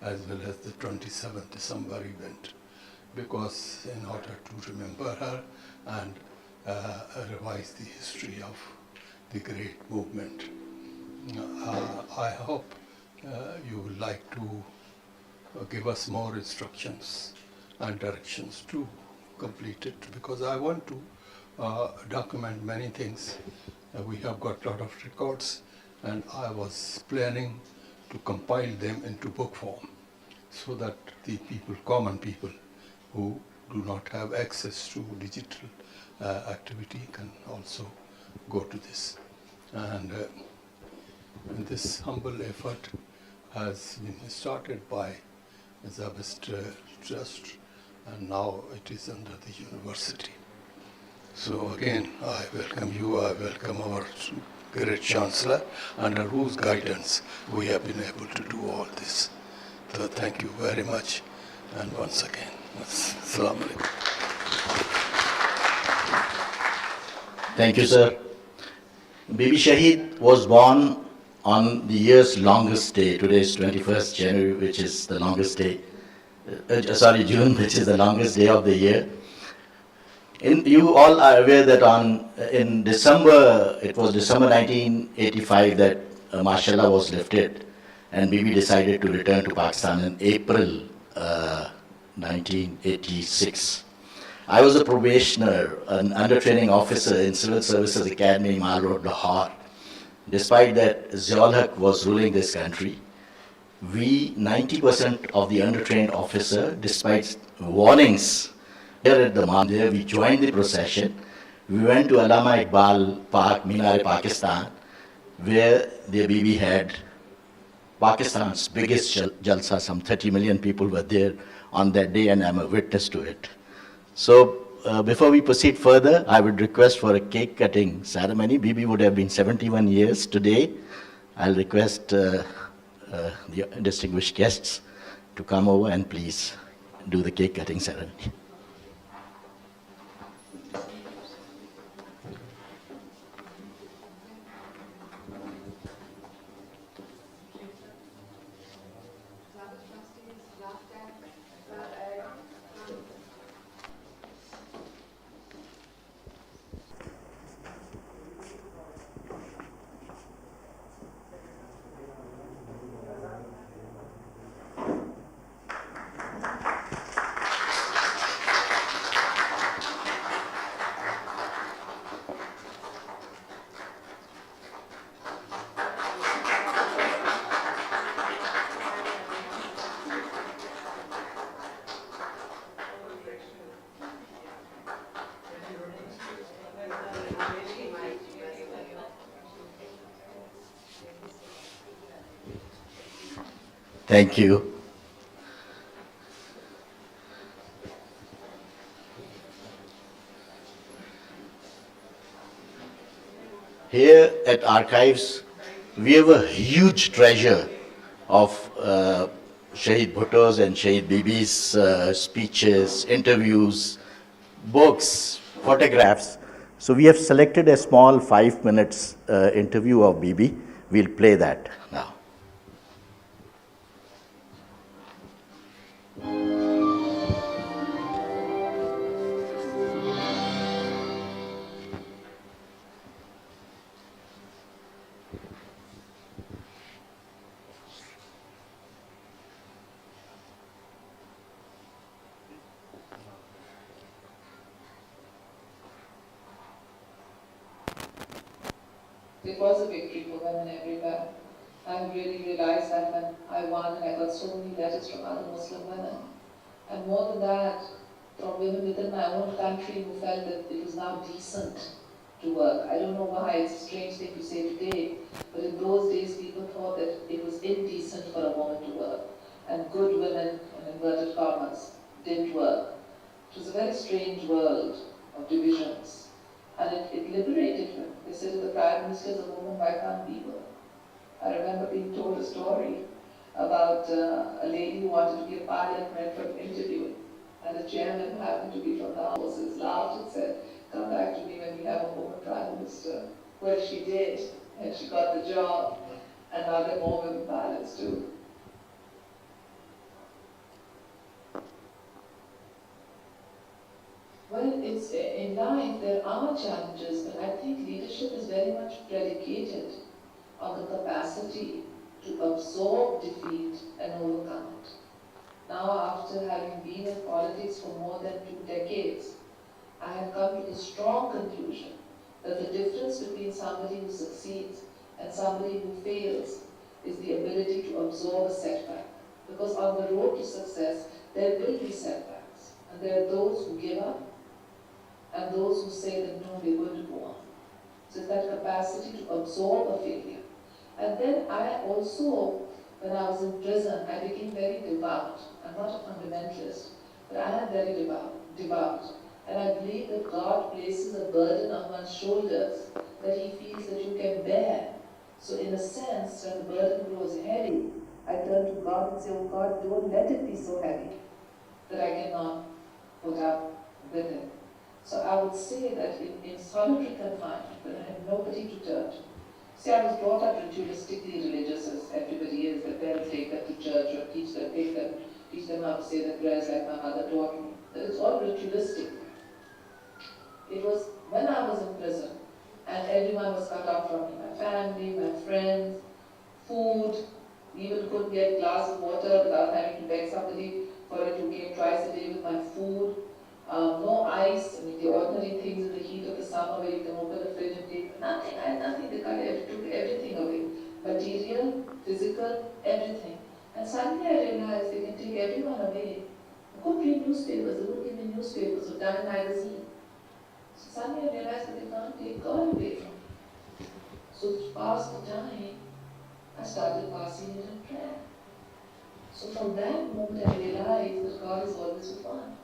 as well as the 27th December event, because in order to remember her and revise the history of the great movement. I hope you would like to give us more instructions and directions to complete it, because I want to document many things. We have got a lot of records, and I was planning to compile them into book form so that the people, common people who do not have access to digital activity can also go to this. And this humble effort has been started by SZABIST Trust, and now it is under the university. So again, I welcome you, I welcome our great Chancellor, under whose guidance we have been able to do all this. So thank you very much, and once again, Assalamu alaikum. Thank you, sir. Bibi Shaheed was born on the year's longest day. Today is 21st January, which is the longest day. June, which is the longest day of the year. You all are aware that in December, it was December 1985 that Mashallah was lifted, and Bibi decided to return to Pakistan in April 1986. I was a probationer, an under-training officer in Civil Services Academy, Mall Road, Lahore. Despite that Ziaul-Haq was ruling this country, we, 90% of the under-trained officer, despite warnings, here at the Mandir, we joined the procession. We went to Allama Iqbal Park, Minar-e-Pakistan, where the Bibi had Pakistan's biggest jalsa. Some 30 million people were there on that day, and I'm a witness to it. So before we proceed further, I would request for a cake cutting ceremony. Bibi would have been 71 years today. I'll request the distinguished guests to come over and please do the cake cutting ceremony. Thank you. Here at Archives, we have a huge treasure of Shaheed Bhutto's and Shaheed Bibi's speeches, interviews, books, photographs. So we have selected a small 5 minutes interview of Bibi. We'll play that now. It was a victory for women everywhere. I really realized that when I won, and I got so many letters from other Muslim women. And more than that, from women within my own country who felt that it was now decent to work. I don't know why, it's a strange thing to say today, but in those days people thought that it was indecent for a woman to work. And good women, in inverted commas, didn't work. It was a very strange world of divisions. And it liberated her. They said to the Prime Minister, as a woman, why can't we work? I remember being told a story about a lady who wanted to be a pilot, went for an interview, and the chairman, who happened to be from the forces, laughed and said, come back to me when we have a woman Prime Minister. Well, she did, and she got the job, and now there are more women pilots too. then it's in life there are challenges, but I think leadership is very much predicated on the capacity to absorb defeat and overcome it. Now, after having been in politics for more than 2 decades, I have come to the strong conclusion that the difference between somebody who succeeds and somebody who fails is the ability to absorb a setback. Because on the road to success, there will be setbacks. And there are those who give up and those who say that no, we're going to go on. So it's that capacity to absorb a failure. And then I also, when I was in prison, I became very devout. I'm not a fundamentalist, but I am very devout. And I believe that God places a burden on one's shoulders that He feels that you can bear. So in a sense, when the burden grows heavy, I turn to God and say, oh God, don't let it be so heavy that I cannot put up with it. So I would say that in solitary confinement, when I had nobody to turn to, see, I was brought up ritualistically religious as everybody is. The parents take them to church or teach them how to say the prayers like my mother taught me. It's all ritualistic. It was when I was in prison and everyone was cut off from me, my family, my friends, food. We even couldn't get a glass of water without having to beg somebody for it who came twice a day with my food. No ice, I mean the ordinary things in the heat of the summer where you can open the fridge and take nothing. I had nothing. They took everything away. Material, physical, everything. And suddenly I realized they can take everyone away. I couldn't read newspapers. They wouldn't give me newspapers or Time magazine. So suddenly I realized that they can't take God away from me. So to pass the time, I started passing it in prayer. So from that moment I realized that God is always with one.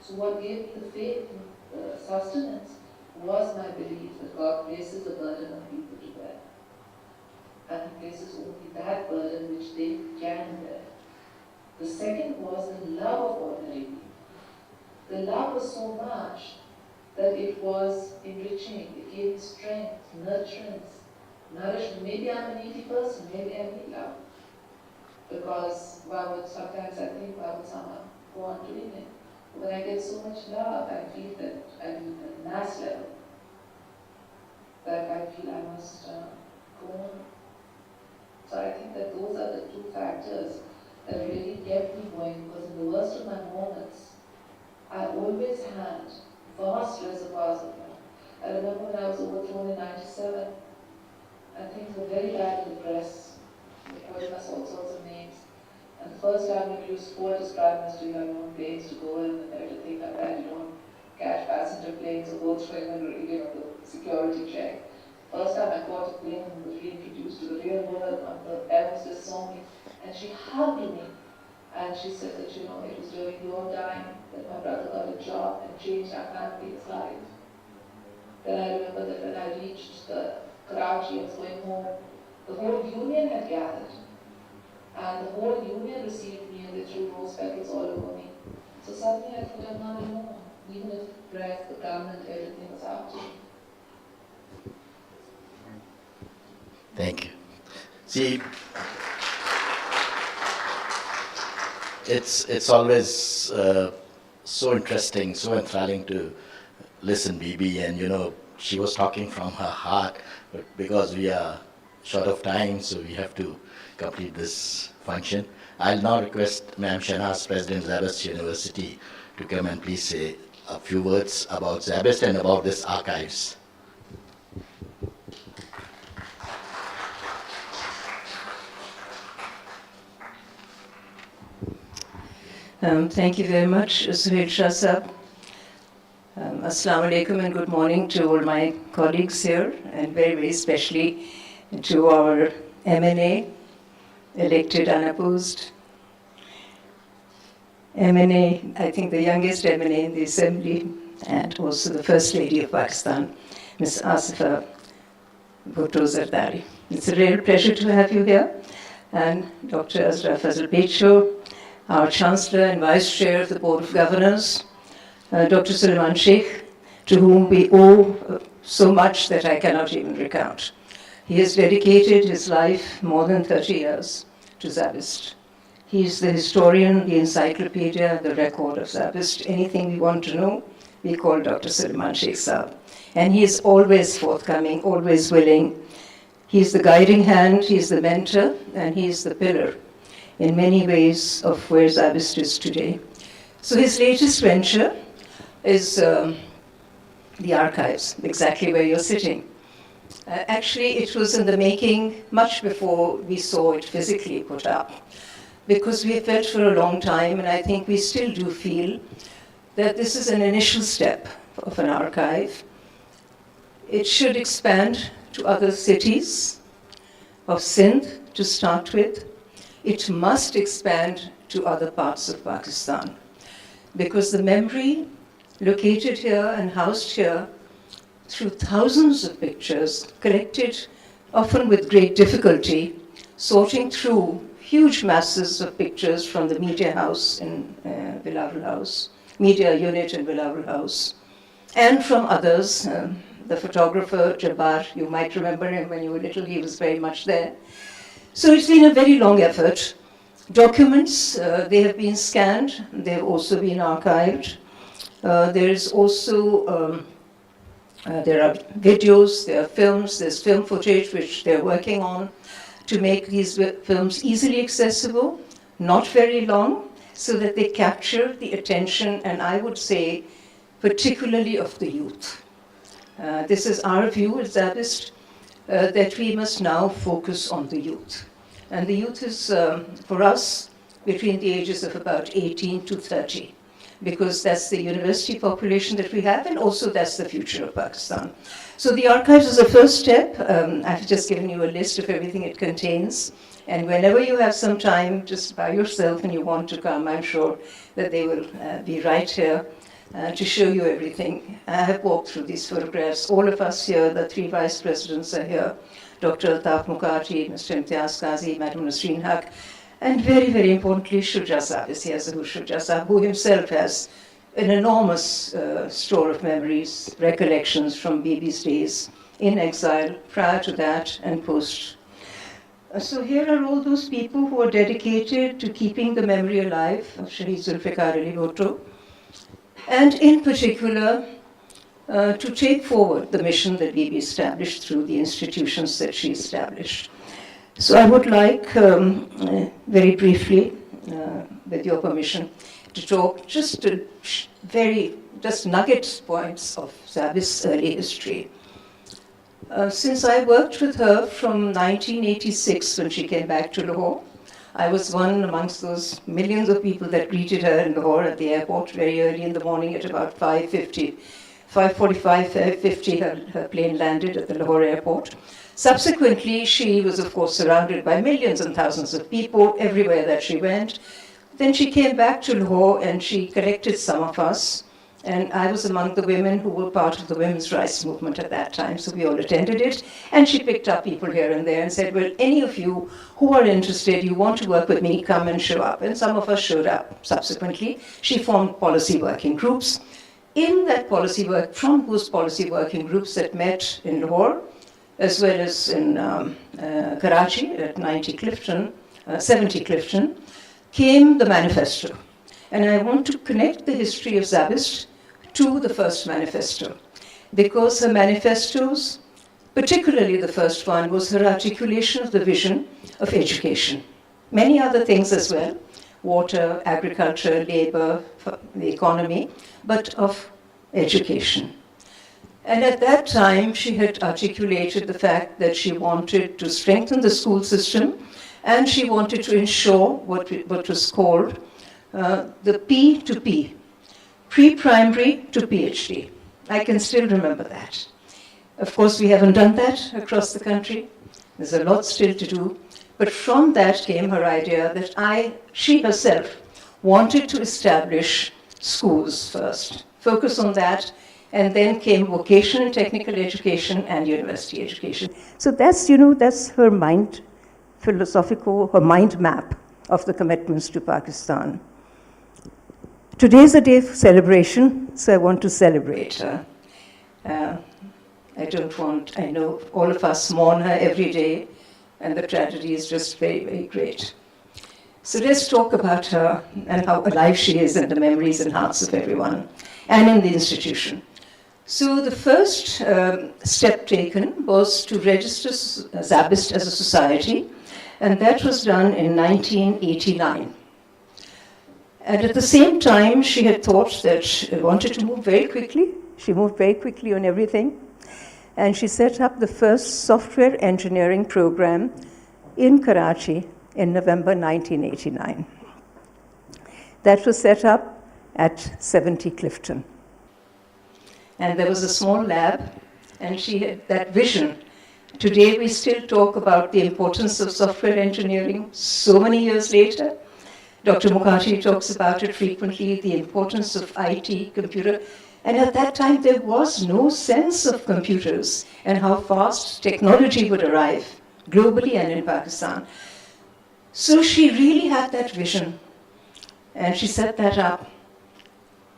So what gave me the faith and sustenance was my belief that God places the burden on people to bear. And He places only that burden which they can bear. The second was the love of ordinary people. The love was so much that it was enriching, it gave me strength, nurturance, nourishment. Maybe I'm an needy person, maybe I need love. Because sometimes I think, why would someone go on doing it? When I get so much love, I feel that at a mass level, that I feel I must go on. So I think that those are the two factors that really kept me going, because in the worst of my moments, I always had vast reservoirs of love. I remember when I was overthrown in 97, and things were very bad in the press. They called us all sorts of names. And the first time when you use Fortis Prime Minister, you have your own planes to go in and everything like that. You don't catch passenger planes or go through the security check. First time I caught a plane and was reintroduced to the real world, and the air hostess saw me and she hugged me. And she said that, it was during your time that my brother got a job and changed our family's life. Then I remember that when I reached the Karachi and was going home, the whole union had gathered. And the whole union received me and they threw rose petals all over me. So suddenly I thought, I'm not alone. Even if the press, the government, everything was out to me. Thank you. See, it's always so interesting, so enthralling to listen, Bibi, and she was talking from her heart, but because we are short of time, so we have to complete this function. I'll now request Ma'am Shahnaz, President SZABIST University, to come and please say a few words about SZABIST and about this archives. Thank you very much, Suhail Shah Sahab. Assalamu alaikum and good morning to all my colleagues here, and very, very especially to our MNA, elected unopposed. MNA, I think the youngest MNA in the Assembly, and also the First Lady of Pakistan, Ms. Asifa Bhutto Zardari. It's a real pleasure to have you here. And Dr. Azra Fazal Bhutto, our Chancellor and Vice Chair of the Board of Governors, Dr. Sulaiman Sheikh, to whom we owe so much that I cannot even recount. He has dedicated his life, more than 30 years, to SZABIST. He is the historian, the encyclopedia, the record of SZABIST. Anything we want to know, we call Dr. Suleiman Sheikh Saab. And he is always forthcoming, always willing. He's the guiding hand, he's the mentor, and he's the pillar in many ways of where SZABIST is today. So his latest venture is the archives, exactly where you're sitting. Actually, it was in the making much before we saw it physically put up, because we have felt for a long time, and I think we still do feel, that this is an initial step of an archive. It should expand to other cities of Sindh to start with. It must expand to other parts of Pakistan, because the memory located here and housed here through thousands of pictures, collected often with great difficulty, sorting through huge masses of pictures from the media house in Bilawal House, media unit in Bilawal House, and from others. The photographer, Jabbar, you might remember him when you were little, he was very much there. So it's been a very long effort. Documents, they have been scanned, they have also been archived. There is also, there are videos, there are films, there's film footage which they're working on to make these films easily accessible, not very long, so that they capture the attention, and I would say, particularly of the youth. This is our view at SZABIST, that we must now focus on the youth. And the youth is, for us, between the ages of about 18 to 30, because that's the university population that we have, and also that's the future of Pakistan. So the archives is a first step. I've just given you a list of everything it contains. And whenever you have some time, just by yourself, and you want to come, I'm sure that they will be right here to show you everything. I have walked through these photographs. All of us here, the three vice presidents are here. Dr. Altaf Mukherjee, Mr. Imtiaz Qazi, Madam Nasreen Haq, and very, very importantly, Shuja Saab is here, Zahur Shuja Saab, who himself has an enormous store of memories, recollections from Bibi's days in exile, prior to that and post. So here are all those people who are dedicated to keeping the memory alive of Shaheed Zulfikar Ali Bhutto, and in particular, to take forward the mission that Bibi established through the institutions that she established. So I would like, very briefly, with your permission, to talk just nugget points of SZABIST's early history. Since I worked with her from 1986 when she came back to Lahore, I was one amongst those millions of people that greeted her in Lahore at the airport very early in the morning at about 5:45, 5:50, her plane landed at the Lahore airport. Subsequently, she was, of course, surrounded by millions and thousands of people everywhere that she went. Then she came back to Lahore and she collected some of us. And I was among the women who were part of the women's rights movement at that time, so we all attended it. And she picked up people here and there and said, well, any of you who are interested, you want to work with me, come and show up. And some of us showed up subsequently. She formed policy working groups. In that policy work, from those policy working groups that met in Lahore, as well as in Karachi at 70 Clifton, came the manifesto. And I want to connect the history of SZABIST to the first manifesto, because her manifestos, particularly the first one, was her articulation of the vision of education. Many other things as well, water, agriculture, labor, the economy, but of education. And at that time, she had articulated the fact that she wanted to strengthen the school system, and she wanted to ensure what was called the P to P, pre-primary to PhD. I can still remember that. Of course, we haven't done that across the country. There's a lot still to do. But from that came her idea that she herself wanted to establish schools first, focus on that, and then came vocational and technical education and university education. So that's her mind her mind map of the commitments to Pakistan. Today's a day of celebration, so I want to celebrate her. I know all of us mourn her every day, and the tragedy is just very, very great. So let's talk about her and how alive she is in the memories and hearts of everyone and in the institution. So the first step taken was to register SZABIST as a society, and that was done in 1989. And at the same time, she had thought that she wanted to move very quickly. She moved very quickly on everything. And she set up the first software engineering program in Karachi in November 1989. That was set up at 70 Clifton. And there was a small lab, and she had that vision. Today we still talk about the importance of software engineering so many years later. Dr. Mukherjee talks about it frequently, the importance of IT, computer. And at that time there was no sense of computers and how fast technology would arrive globally and in Pakistan. So she really had that vision, and she set that up.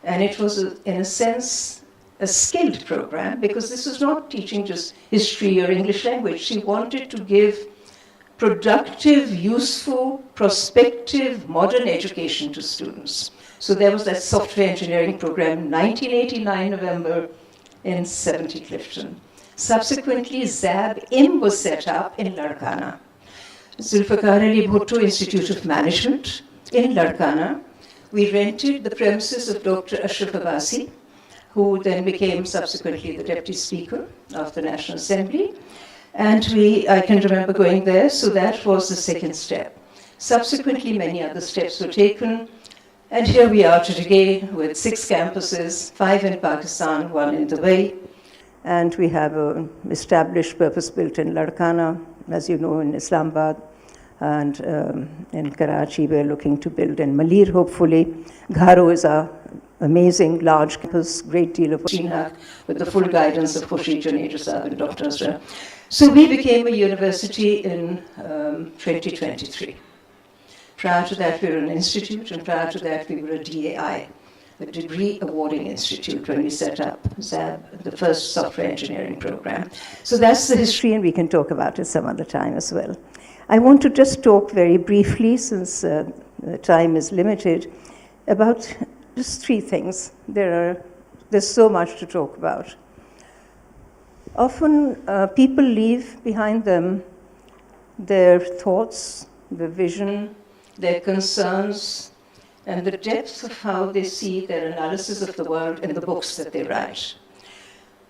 And it was, in a sense, a skilled program, because this was not teaching just history or English language. She wanted to give productive, useful, prospective, modern education to students. So there was that software engineering program, 1989 November, in 70 Clifton. Subsequently, ZAB-IM was set up in Larkana. Zulfikar Ali Bhutto Institute of Management in Larkana. We rented the premises of Dr. Ashraf Abbasi, who then became subsequently the Deputy Speaker of the National Assembly. And I can remember going there, so that was the second step. Subsequently, many other steps were taken, and here we are today with 6 campuses, 5 in Pakistan, 1 in Dubai. And we have an established purpose-built in Larkana, as you know, in Islamabad, and in Karachi we're looking to build in Malir, hopefully. Gharo is our amazing large campus, great deal of with the full guidance of Khurshid Junaid Sahab and Dr. Azra. So we became a university in 2023. Prior to that, we were an institute, and prior to that, we were a DAI, a degree awarding institute, when we set up ZAB, the first software engineering program. So that's the history, and we can talk about it some other time as well. I want to just talk very briefly, since the time is limited, about just 3 things. There's so much to talk about. Often people leave behind them their thoughts, their vision, their concerns, and the depth of how they see their analysis of the world in the books that they write.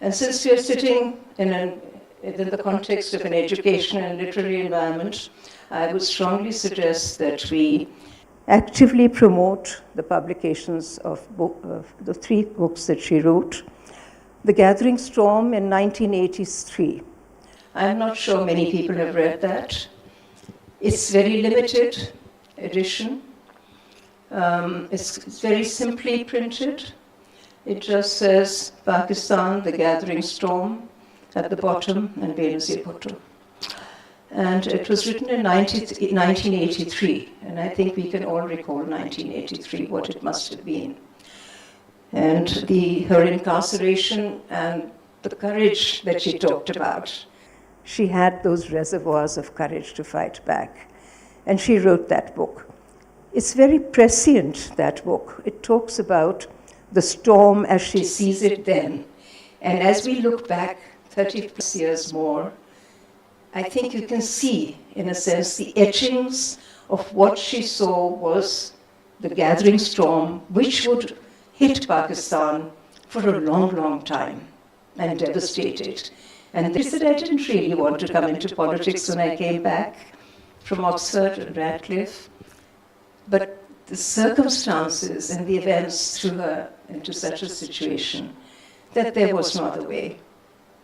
And since we are sitting in the context of an educational and literary environment, I would strongly suggest that we actively promote the publications of the 3 books that she wrote. The Gathering Storm in 1983. I'm not sure many people have read that. It's very limited edition. It's very simply printed. It just says Pakistan, The Gathering Storm at the bottom, and Benazir Bhutto. And it was written in 1983, and I think we can all recall 1983, what it must have been. And her incarceration and the courage that she talked about. She had those reservoirs of courage to fight back. And she wrote that book. It's very prescient, that book. It talks about the storm as she sees it then. And as we look back 30 plus years more, I think you can see, in a sense, the etchings of what she saw was the gathering storm, which would hit Pakistan for a long, long time and devastate it. And they said I didn't really want to come into politics when I came back from Oxford and Radcliffe, but the circumstances and the events threw her into such a situation that there was no other way.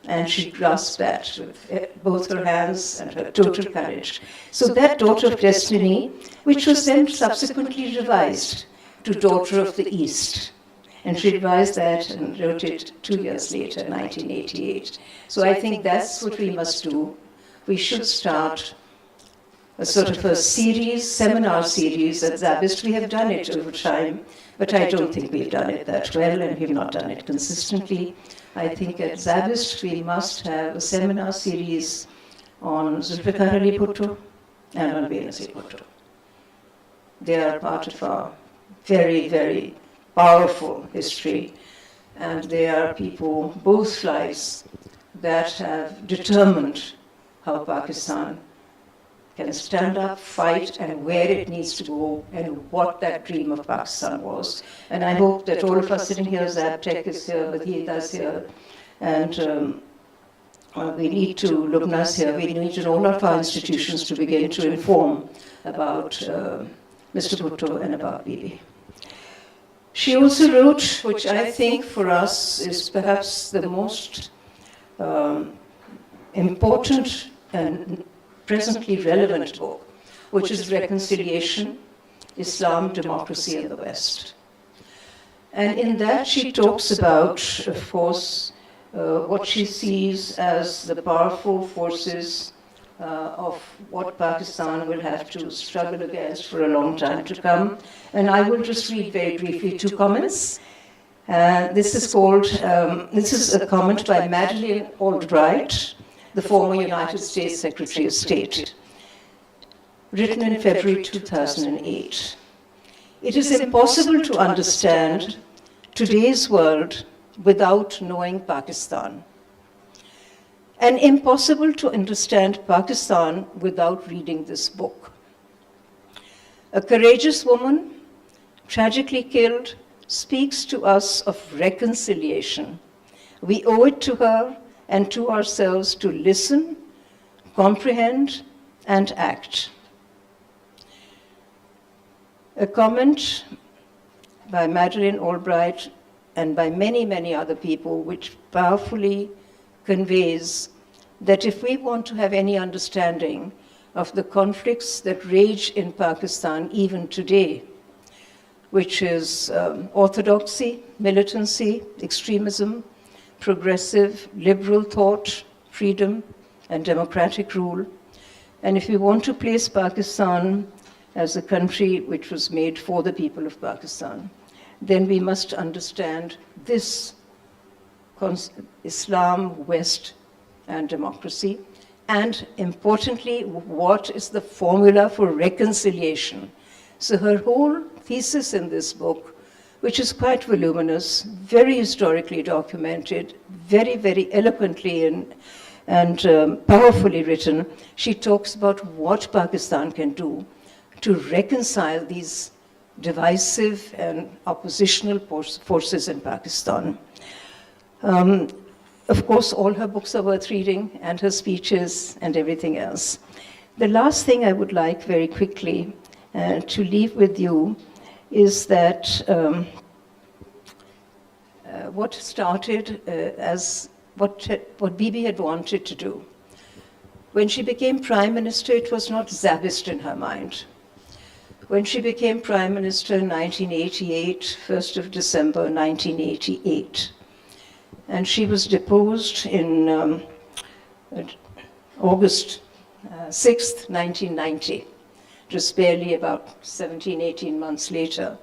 And she grasped that with both her hands and her total courage. So that Daughter of Destiny, which was then subsequently revised to Daughter of the East. And she revised that and wrote it 2 years later, 1988. So I think that's what we must do. We should start a sort of a series, seminar series at SZABIST. We have done it over time, but I don't think we've done it that well, and we've not done it consistently. I think at SZABIST we must have a seminar series on Zulfikar Ali Bhutto and on Benazir Bhutto. They are part of our very, very powerful history. And they are people, both lives, that have determined how Pakistan can stand up, fight, and where it needs to go, and what that dream of Pakistan was. And I hope that all of us sitting here, Zabtech is here, Badhita is here, and we need to, Lubna's here, we need in all of our institutions to begin to inform about Mr. Bhutto and about Bibi. She also wrote, which I think for us is perhaps the most important and presently relevant book, which is Reconciliation, Islam, Democracy in the West. And in that she talks about, of course, what she sees as the powerful forces of what Pakistan will have to struggle against for a long time to come. And I will just read very briefly 2 comments. This is a comment by Madeleine Albright, the former United States Secretary of State, written in February 2008. It is impossible to understand today's world without knowing Pakistan, and impossible to understand Pakistan without reading this book. A courageous woman, tragically killed, speaks to us of reconciliation. We owe it to her and to ourselves to listen, comprehend, and act. A comment by Madeleine Albright and by many, many other people, which powerfully conveys that if we want to have any understanding of the conflicts that rage in Pakistan even today, which is orthodoxy, militancy, extremism, progressive, liberal thought, freedom, and democratic rule. And if we want to place Pakistan as a country which was made for the people of Pakistan, then we must understand this Islam, West, and democracy, and importantly, what is the formula for reconciliation. So her whole thesis in this book, which is quite voluminous, very historically documented, very, very eloquently and powerfully written, she talks about what Pakistan can do to reconcile these divisive and oppositional forces in Pakistan. Of course, all her books are worth reading, and her speeches and everything else. The last thing I would like very quickly to leave with you is that what started as what Bibi had wanted to do. When she became Prime Minister, it was not SZABIST in her mind. When she became Prime Minister in 1988, 1st of December 1988, and she was deposed in August 6th, 1990, just barely about 17, 18 months later,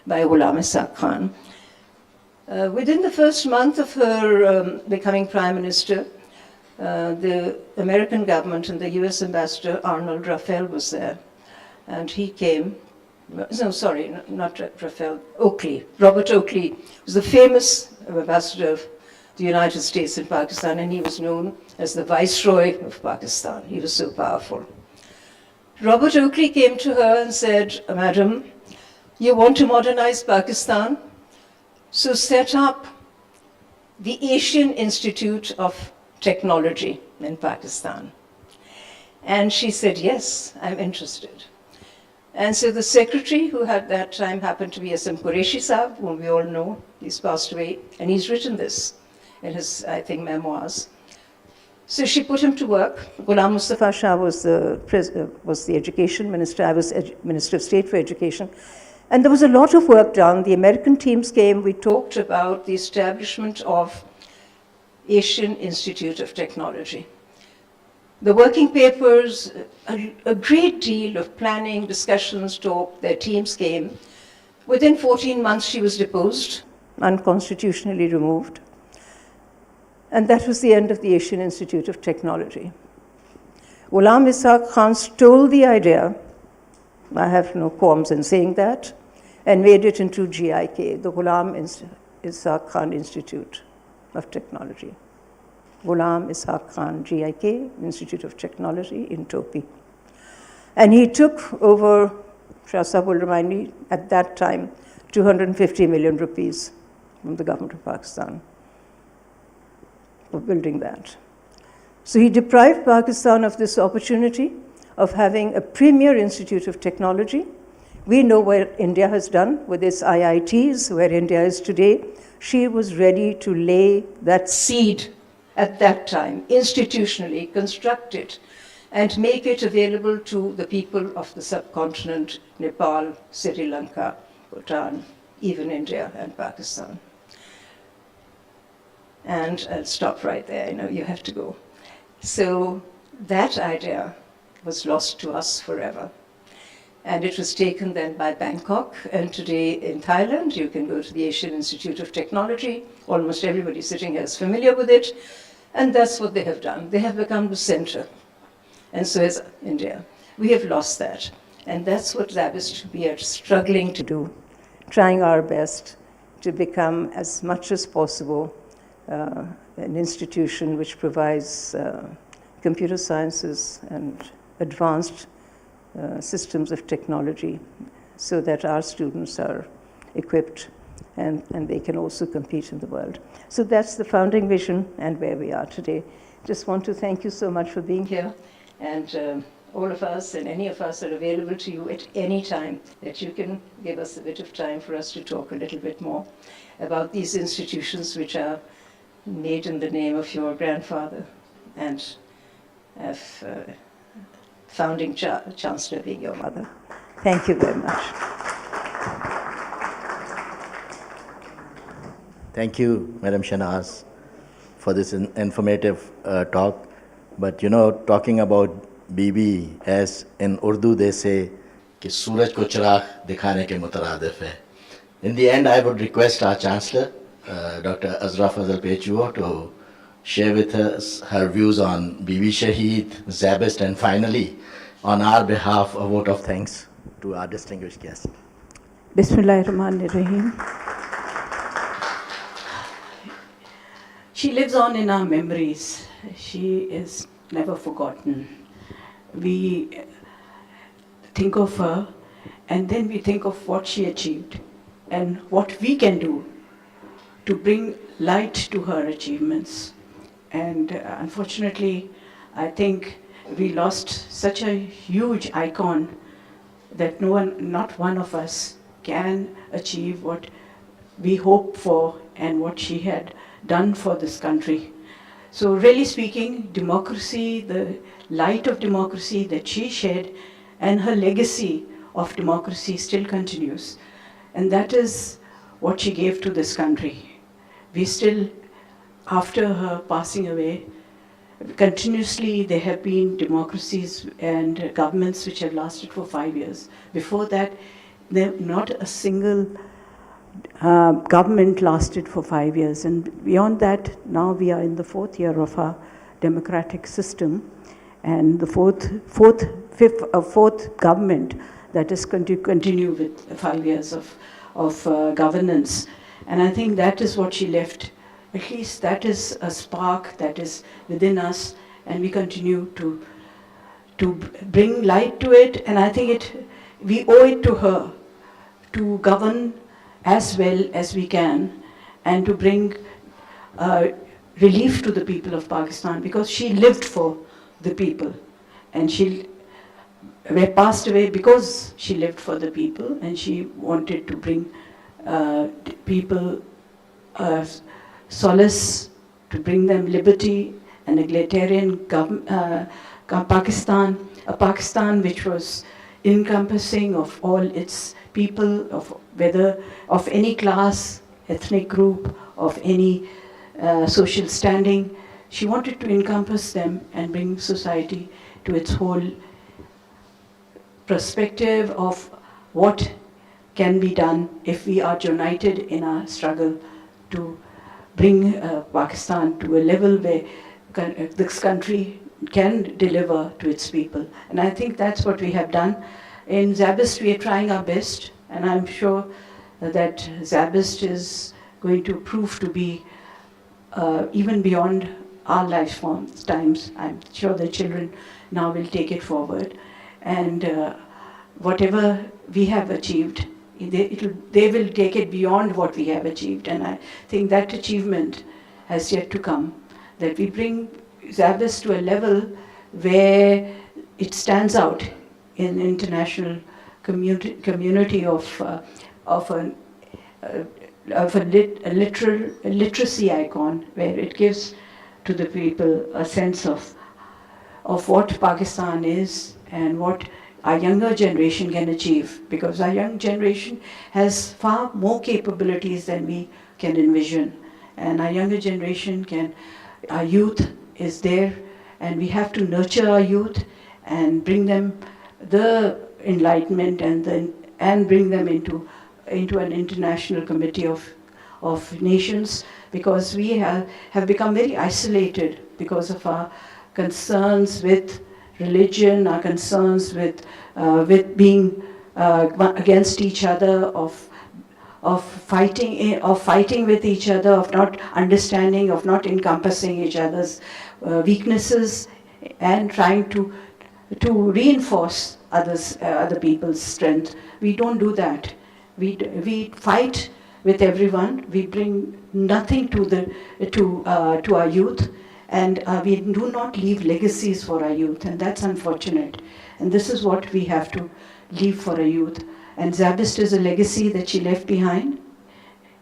by Ghulam Ishaq Khan. Within the first month of her becoming Prime Minister, the American government and the US Ambassador Arnold Raphael was there. And he came, no, sorry, not Raphael, Oakley. Robert Oakley was the famous ambassador of the United States in Pakistan, and he was known as the Viceroy of Pakistan. He was so powerful. Robert Oakley came to her and said, "Madam, you want to modernize Pakistan? So set up the Asian Institute of Technology in Pakistan." And she said, "Yes, I'm interested." And so the secretary, who at that time happened to be Asim Qureshi Saab, whom we all know, he's passed away, and he's written this in his, I think, memoirs. So she put him to work. Ghulam Mustafa Shah was the education minister. I was Minister of State for Education. And there was a lot of work done. The American teams came. We talked about the establishment of Asian Institute of Technology. The working papers, a great deal of planning, discussions, talk, their teams came. Within 14 months, she was deposed, unconstitutionally removed. And that was the end of the Asian Institute of Technology. Ghulam Ishaq Khan stole the idea I have no qualms in saying that, and made it into GIK, the Ghulam Ishaq Khan Institute of Technology. Ghulam Ishaq Khan, GIK, Institute of Technology in Topi. And he took over, Shah Sahib will remind me, at that time, 250 million rupees from the government of Pakistan for building that. So he deprived Pakistan of this opportunity of having a premier institute of technology. We know what India has done with its IITs, where India is today. She was ready to lay that seed at that time, institutionally construct it, and make it available to the people of the subcontinent, Nepal, Sri Lanka, Bhutan, even India and Pakistan. And I'll stop right there, I know you have to go. So that idea was lost to us forever. And it was taken then by Bangkok, and today in Thailand, you can go to the Asian Institute of Technology. Almost everybody sitting here is familiar with it. And that's what they have done. They have become the center. And so is India. We have lost that. And that's what SZABIST, we are struggling to do, trying our best to become as much as possible an institution which provides computer sciences and advanced systems of technology so that our students are equipped and they can also compete in the world. So that's the founding vision and where we are today. Just want to thank you so much for being here. And all of us and any of us are available to you at any time that you can give us a bit of time for us to talk a little bit more about these institutions which are made in the name of your grandfather and have founding chancellor being your mother. Thank you very much. Thank you, Madam Shanaz, for this informative talk. But you know, talking about Bibi, as in Urdu they say, कि सूरज को चिराग दिखाने के मुतरादिफ है. In the end, I would request our Chancellor, Dr. Azra Fazal Pechuo, to share with us her views on Bibi Shaheed, SZABIST, and finally, on our behalf, a vote of thanks to our distinguished guest. Bismillahirrahmanirrahim. She lives on in our memories. She is never forgotten. We think of her and then we think of what she achieved and what we can do to bring light to her achievements. And unfortunately, I think we lost such a huge icon that not one of us can achieve what we hope for and what she had done for this country. So really speaking, democracy, the light of democracy that she shed and her legacy of democracy still continues. And that is what she gave to this country. We still, after her passing away, continuously there have been democracies and governments which have lasted for 5 years. Before that, not a single government lasted for 5 years. And beyond that, now we are in the 4th year of our democratic system. And the fourth government that is going to continue with 5 years of governance. And I think that is what she left. At least that is a spark that is within us, and we continue to bring light to it. And I think we owe it to her to govern as well as we can and to bring relief to the people of Pakistan, because she lived for the people and she passed away because she lived for the people and she wanted to bring people solace, to bring them liberty, an egalitarian Pakistan, a Pakistan which was encompassing of all its people, of whether of any class, ethnic group, of any social standing. She wanted to encompass them and bring society to its whole perspective of what can be done if we are united in our struggle to bring Pakistan to a level where this country can deliver to its people. And I think that's what we have done. in SZABIST we are trying our best, and I'm sure that SZABIST is going to prove to be even beyond our lifetimes. I'm sure the children now will take it forward, and whatever we have achieved, they will take it beyond what we have achieved, and I think that achievement has yet to come, that we bring SZABIST to a level where it stands out in international community of a literacy icon, where it gives to the people a sense of what Pakistan is and what our younger generation can achieve, because our young generation has far more capabilities than we can envision, and our younger generation our youth is there, and we have to nurture our youth and bring them the enlightenment and bring them into an international committee of nations, because we have become very isolated because of our concerns with religion, our concerns with being against each other, of fighting with each other, of not understanding, of not encompassing each other's weaknesses, and trying to reinforce other people's strength. We don't do that. We fight with everyone. We bring nothing to our youth, and we do not leave legacies for our youth, and that's unfortunate. And this is what we have to leave for our youth. And SZABIST is a legacy that she left behind.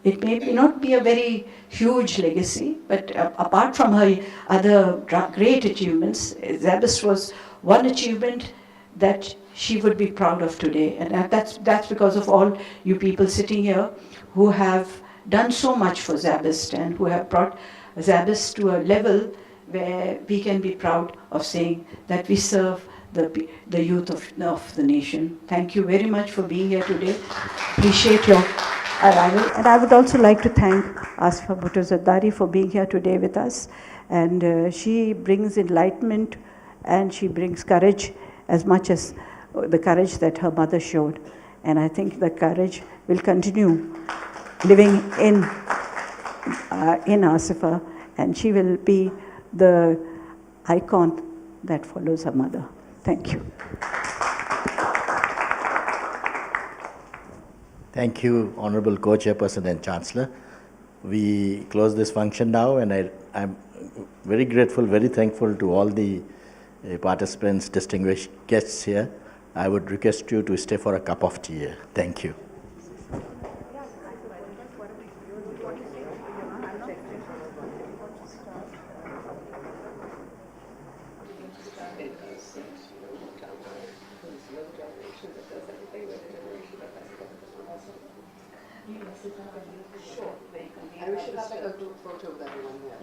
It may not be a very huge legacy, but apart from her other great achievements, SZABIST was one achievement that she would be proud of today. And that's because of all you people sitting here who have done so much for SZABIST and who have brought SZABIST to a level where we can be proud of saying that we serve the youth of the nation. Thank you very much for being here today. Appreciate your arrival. And I would also like to thank Asifa Bhutto Zardari for being here today with us. And she brings enlightenment and she brings courage as much as the courage that her mother showed. And I think the courage will continue living in Asifa, and she will be the icon that follows her mother. Thank you. Thank you, Honorable Co-Chairperson and Chancellor. We close this function now, and I'm very grateful, very thankful to all the participants, distinguished guests here. I would request you to stay for a cup of tea here. Thank you. Sure. And we should have like a group photo of everyone here.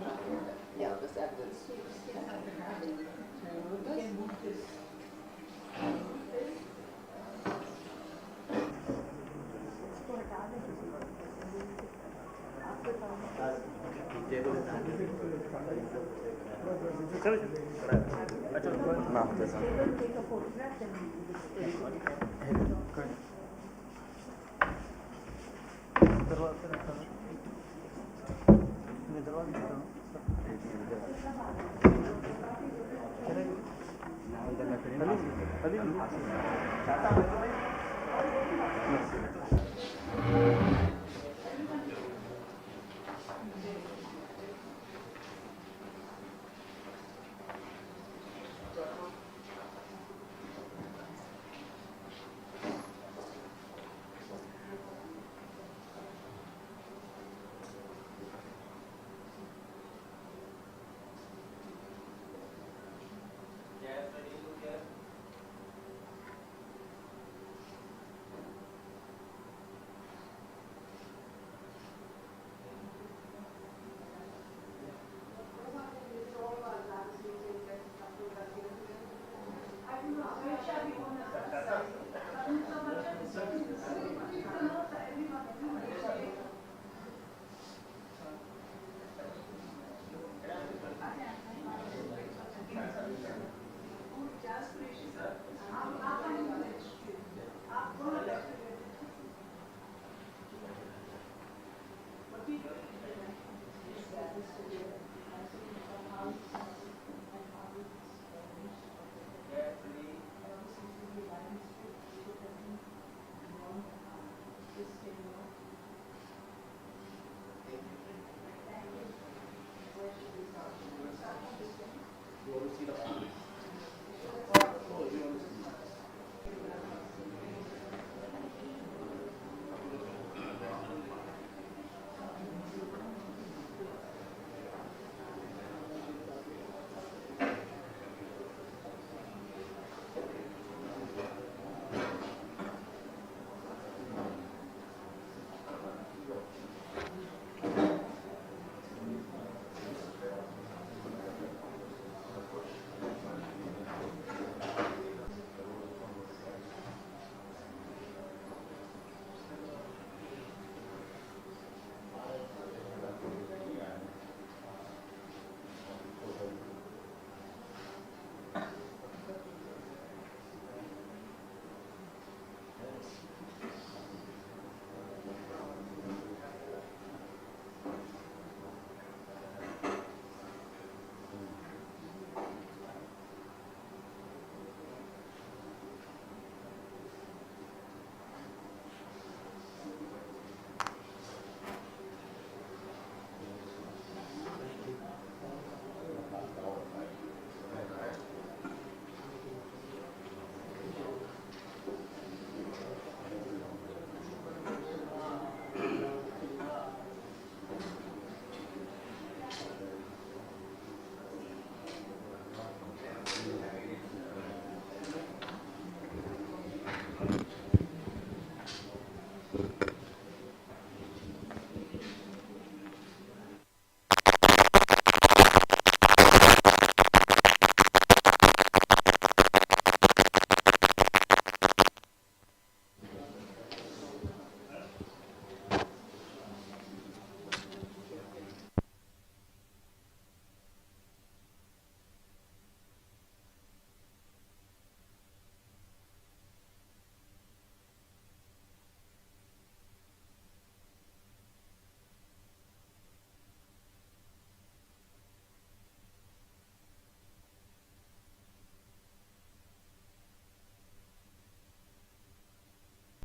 Yeah, this evidence. Merci.